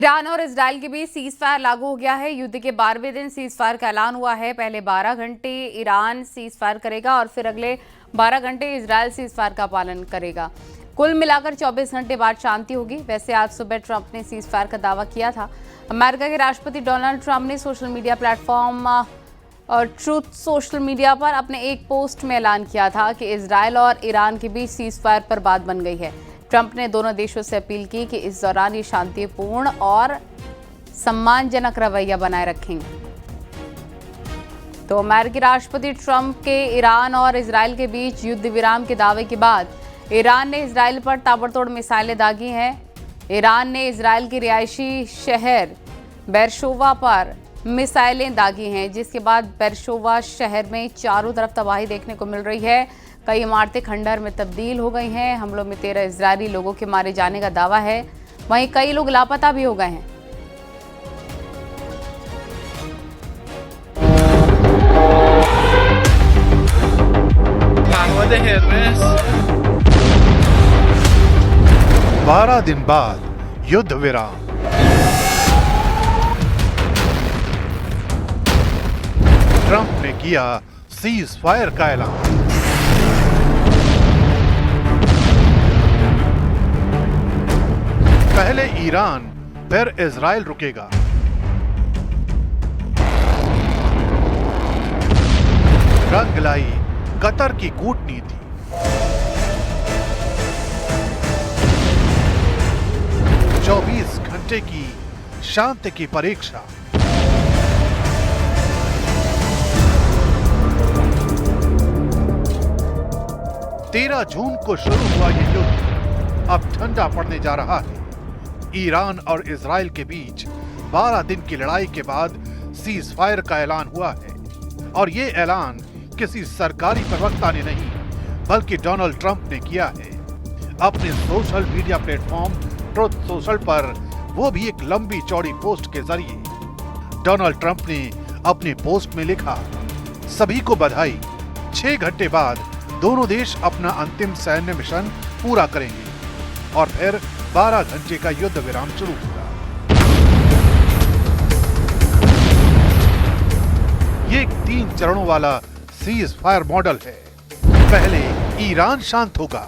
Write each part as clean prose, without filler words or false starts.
Iran और Israel के बीच cease fire लागू हो गया है। युद्ध के 12वें दिन सीज फायर का ऐलान हुआ है। पहले 12 घंटे ईरान सीज फायर करेगा और फिर अगले 12 घंटे इजराइल सीज फायर का पालन करेगा। कुल मिलाकर 24 घंटे बाद शांति होगी। वैसे आज सुबह ट्रंप ने सीज फायर का दावा किया था। अमेरिका के राष्ट्रपति डोनाल्ड ट्रंप ने सोशल मीडिया प्लेटफॉर्म और ट्रूथ सोशल मीडिया पर अपने एक पोस्ट में ऐलान किया था कि इजराइल और ईरान के बीच सीज फायर पर बात बन गई है। ट्रंप ने दोनों देशों से अपील की कि इस दौरान ये शांतिपूर्ण और सम्मानजनक रवैया बनाए रखेंगे। तो अमेरिकी राष्ट्रपति ट्रंप के ईरान और इजराइल के बीच युद्ध विराम के दावे के बाद ईरान ने इजराइल पर ताबड़तोड़ मिसाइलें दागी हैं। ईरान ने इजराइल के रिहायशी शहर बेरशोवा पर मिसाइलें दागी हैं, जिसके बाद बेरशोवा शहर में चारों तरफ तबाही देखने को मिल रही है। कई इमारतें खंडहर में तब्दील हो गई हैं। हमलों में 13 इजरायली लोगों के मारे जाने का दावा है। वहीं कई लोग लापता भी हो गए हैं। बारह दिन बाद युद्ध विराम। ट्रंप ने किया सीज फायर का ऐलान। पहले ईरान फिर इजराइल रुकेगा। रंग लाई कतर की कूटनीति। चौबीस घंटे की शांति की परीक्षा। तेरह जून को शुरू हुआ ये युद्ध अब ठंडा पड़ने जा रहा है। ईरान और इजराइल के बीच 12 दिन की लड़ाई के बाद सीज फायर का ऐलान हुआ है और ये ऐलान किसी सरकारी प्रवक्ता ने नहीं बल्कि डोनाल्ड ट्रंप ने किया है। अपने social media platform truth social पर वो भी एक लंबी चौड़ी पोस्ट के जरिए डोनाल्ड ट्रंप ने अपने पोस्ट में लिखा, सभी को बधाई, 6 घंटे बाद दोनों देश अपना अंतिम सैन्य मिशन पूरा करेंगे और फिर 12 घंटे का युद्ध विराम शुरू होगा। ये एक 3 चरणों वाला सीज फायर मॉडल है। पहले ईरान शांत होगा,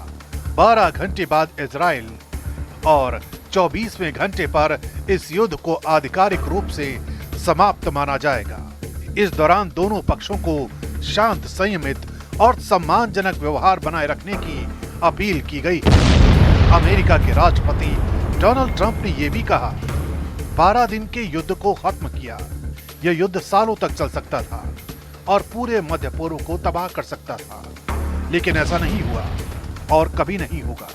12 घंटे बाद इजराइल और 24वें घंटे पर इस युद्ध को आधिकारिक रूप से समाप्त माना जाएगा। इस दौरान दोनों पक्षों को शांत, संयमित और सम्मानजनक व्यवहार बनाए रखने की अपील की गई है। अमेरिका के राष्ट्रपति डोनाल्ड ट्रंप ने यह भी कहा, 12 दिन के युद्ध को खत्म किया। यह युद्ध सालों तक चल सकता था और पूरे मध्य पूर्व को तबाह कर सकता था, लेकिन ऐसा नहीं हुआ और कभी नहीं होगा।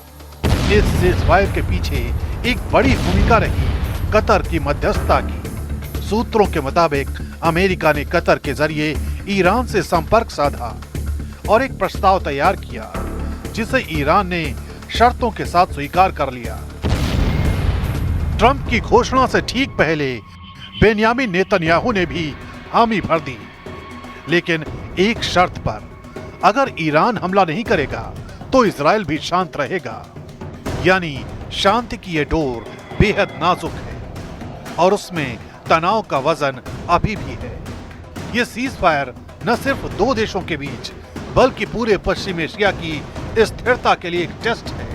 इस सीज़फायर के पीछे एक बड़ी भूमिका रही कतर की मध्यस्थता की। सूत्रों के मुताबिक अमेरिका ने कतर के जरिए ईरान से संपर्क साधा और एक प्रस्ताव तैयार किया जिसे ईरान ने शर्तों के साथ स्वीकार कर लिया। ट्रंप की घोषणा से ठीक पहले बेन्यामिन नेतन्याहू ने भी हामी भर दी, लेकिन एक शर्त पर, अगर ईरान हमला नहीं करेगा तो इजराइल भी शांत रहेगा। यानी शांति की ये डोर बेहद नाजुक है और उसमें तनाव का वजन अभी भी है। ये सीज फायर न सिर्फ 2 देशों के बीच बल्कि पूरे पश्चिम एशिया की स्थिरता के लिए एक टेस्ट है।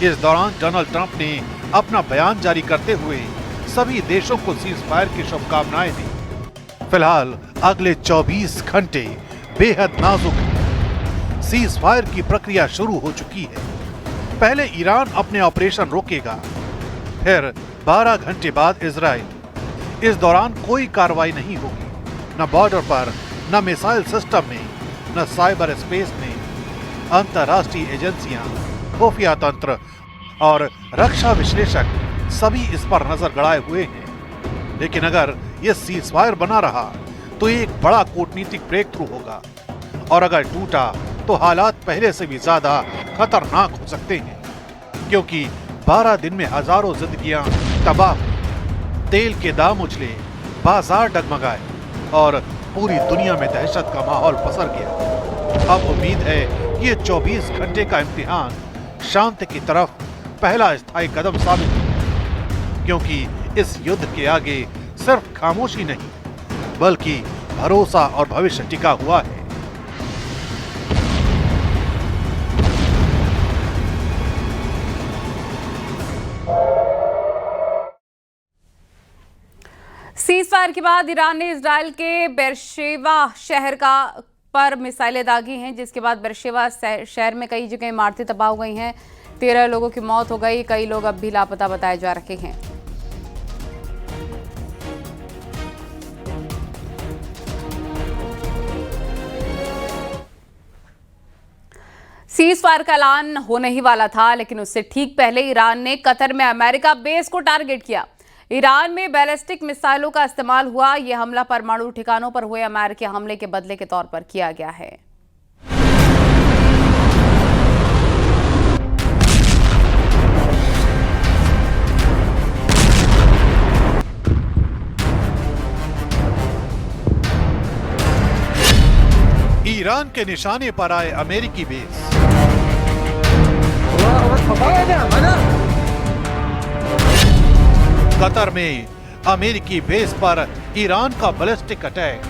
इस दौरान डोनाल्ड ट्रंप ने अपना बयान जारी करते हुए सभी देशों को सीज फायर की शुभकामनाएं दी। फिलहाल अगले 24 घंटे बेहद नाजुक हैं। सीज फायर की प्रक्रिया शुरू हो चुकी है। पहले ईरान अपने ऑपरेशन रोकेगा, फिर 12 घंटे बाद इजराइल। इस दौरान कोई कार्रवाई नहीं होगी, न बॉर्डर पर, न मिसाइल सिस्टम में, न साइबर स्पेस में। अंतर्राष्ट्रीय एजेंसियां, खुफिया तंत्र और रक्षा विश्लेषक सभी इस पर नजर गड़ाए हुए हैं। लेकिन अगर यह सीज फायर बना रहा तो ये एक बड़ा कूटनीतिक ब्रेक थ्रू होगा और अगर टूटा तो हालात पहले से भी ज्यादा खतरनाक हो सकते हैं, क्योंकि 12 दिन में हजारों जिंदगियां तबाह हुई, तेल के दाम उछले, बाजार डगमगाए और पूरी दुनिया में दहशत का माहौल पसर गया। अब उम्मीद है कि ये 24 घंटे का इम्तिहान शांति की तरफ पहला स्थायी कदम साबित हो, क्योंकि इस युद्ध के आगे सिर्फ खामोशी नहीं बल्कि भरोसा और भविष्य टिका हुआ है। सीज़फायर के बाद ईरान ने इजराइल के बेरशेवा शहर पर मिसाइलें दागी हैं, जिसके बाद बेरशेवा शहर में कई जगह इमारतें तबाह हो गई हैं। 13 लोगों की मौत हो गई, कई लोग अब भी लापता बताए जा रहे हैं। सीज़फायर का ऐलान होने ही वाला था, लेकिन उससे ठीक पहले ईरान ने कतर में अमेरिका बेस को टारगेट किया। ईरान में बैलिस्टिक मिसाइलों का इस्तेमाल हुआ। यह हमला परमाणु ठिकानों पर हुए अमेरिकी हमले के बदले के तौर पर किया गया है। ईरान के निशाने पर आए अमेरिकी बेस। कतर में अमेरिकी बेस पर ईरान का बैलिस्टिक अटैक।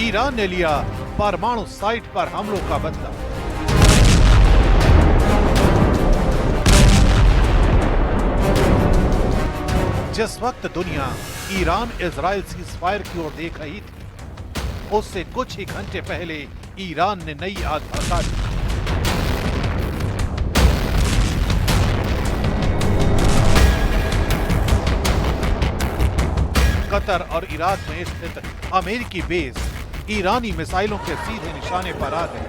ईरान ने लिया परमाणु साइट पर हमलों का बदला। जिस वक्त दुनिया ईरान इजराइल सीज़फायर की ओर देख रही थी, उससे कुछ ही घंटे पहले ईरान ने नई आग भड़का दी। कतर और इराक में स्थित अमेरिकी बेस ईरानी मिसाइलों के सीधे निशाने पर आ गए।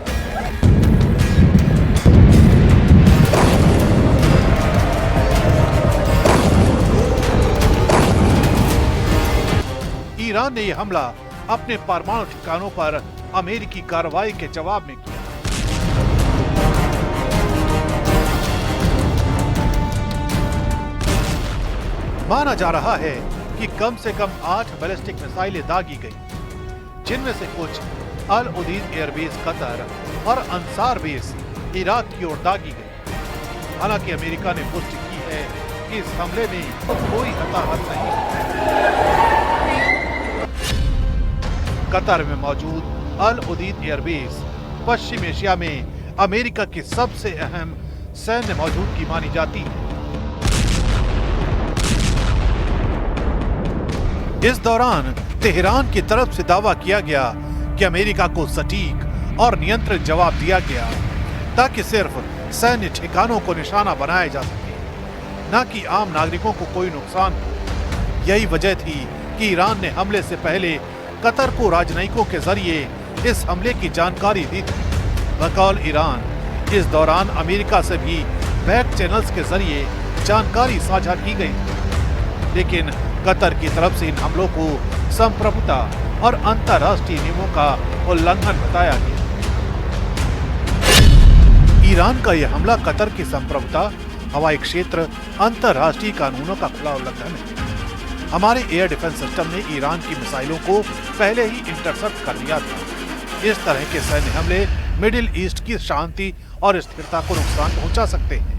ईरान ने यह हमला अपने परमाणु ठिकानों पर अमेरिकी कार्रवाई के जवाब में किया। माना जा रहा है कि कम से कम 8 बैलिस्टिक मिसाइलें दागी गई, जिनमें से कुछ अल उदीद एयरबेस कतर और अंसार बेस इराक की ओर दागी गई। हालांकि अमेरिका ने पुष्टि की है कि इस हमले में कोई हताहत नहीं है। कतर में मौजूद अल उदीद एयरबेस पश्चिम एशिया में अमेरिका की सबसे अहम सैन्य मौजूदगी मानी जाती है। इस दौरान तेहरान की तरफ से दावा किया गया कि अमेरिका को सटीक और नियंत्रित जवाब दिया गया, ताकि सिर्फ सैन्य ठिकानों को निशाना बनाया जा सके, न कि आम नागरिकों को कोई नुकसान हो। यही वजह थी कि ईरान ने हमले से पहले कतर को राजनयिकों के जरिए इस हमले की जानकारी दी थी। बकौल ईरान इस दौरान अमेरिका से भी बैक चैनल्स के जरिए जानकारी साझा की गई, लेकिन कतर की तरफ से इन हमलों को संप्रभुता और अंतर्राष्ट्रीय नियमों का उल्लंघन बताया गया। ईरान का यह हमला कतर की संप्रभुता, हवाई क्षेत्र, अंतर्राष्ट्रीय कानूनों का खुला उल्लंघन है। हमारे एयर डिफेंस सिस्टम ने ईरान की मिसाइलों को पहले ही इंटरसेप्ट कर लिया था। इस तरह के सैन्य हमले मिडिल ईस्ट की शांति और स्थिरता को नुकसान पहुंचा सकते हैं।